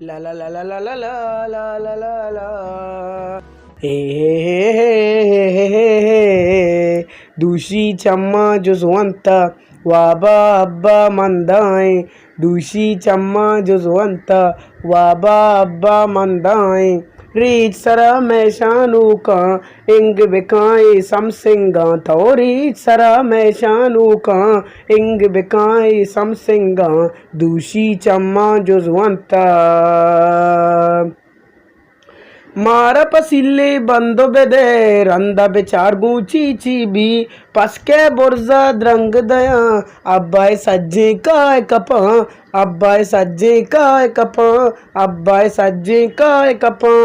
ला ला ला ला ला ला ला ला ला ला हे दूशी चम्मा जुज़ वंता वाबा अब्बा मंदाए दूशी चम्मा जुज़ वंता वाबा अब्बा मंदाए रीच सरा मैशानू का इंग बिकाए समसिंगा तो रीच सरा मैशानू का इंग बिकाए समसिंगा दूशी चम्मा जुज़ वंता मारा पसीले बंदो बेदे रंदा बेचार गूची चीबी पसके बुर्जा द्रंग दया अब्बाए सज्जे काय कपा अब्बाए सज्जे काय कपा अब्बाए सज्जे काय कपा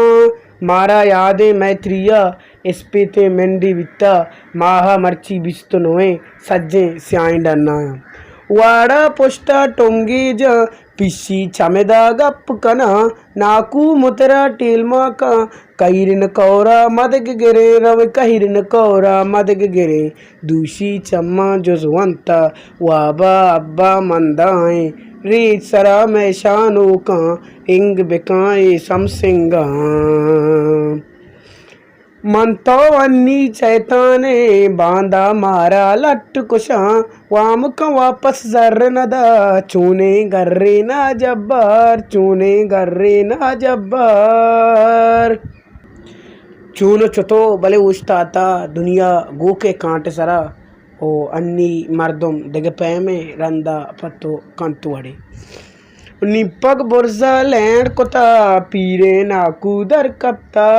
मारा यादे मैत्रिया इस्पीते मेंडी वित्ता माहा मर्ची बिस्तनोए सज्जे स्याई डन्नाया वाड़ा पोस्टा टोंगी जा पिशी चमेदा गप कना नाकू मुतरा टीलमा का कहिरन कौरा मदग गिरे रव कहिरन कौरा मदग गिरे दूशी चम्मा जुज़ वंता वाबा अब्बा मंदाए रीच सरा मैशानू का इंग बिकाए समसिंगा मनतो अन्नी चैताने बांधा मारा लट कुशा वाम का वापस जर्र नदा चूने गर्रे ना जब्बार चूने गर्रे ना जब्बार चूनो चुतो बले उस्ताता दुनिया गो के कांटे सरा ओ अन्नी मर्दम दगे पैमे रंदा पत्तो कंतुअड़े निपक बुर्जा लैंड कोता पीरे नाकू दर कप्ता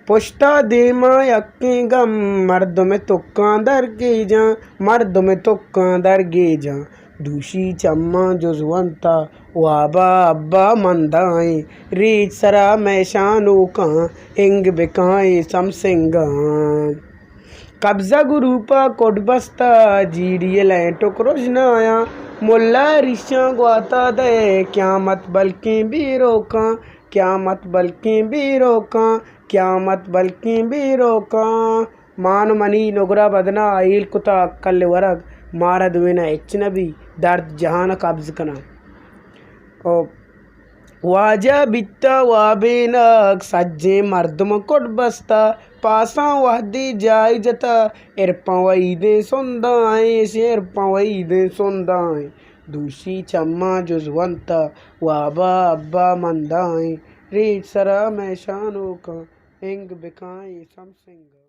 पोस्टा देमा यक्के गम मर्द में तुक्का दर गे जा मर्द में तुक्का दर गे जा दूशी चम्मा जुज़ वंता वाबा अब्बा मंदाए रीच सरा मैशानू का इंग बिकाए समसिंगा कब्जा गुरूपा कोडबस्ता जीडिये लैंटो क्रोजनाया मुल्ला रिशा ग्वाता दे क्या मत बल्कि भी रोका क्या मत बल्कि भी रोका क्या मत बल्कि भी रोका मान मनी नोगरा बदना आइल कुता कल वरग मारा दुवेना इच्नबी दर्द जहान कब्ज कना ओ वाजा बित्ता वाबेनक सज्जे मर्दम कोट बस्ता पासा वहदी जाई जता इरपा वईदे सुंदाए शेरपा वईदे सुंदाए दूशी चम्मा जुज़ वंता वाबा अब्बा मंदाए रीच सरा मैशानू का इंग बिकाए समसिंगा।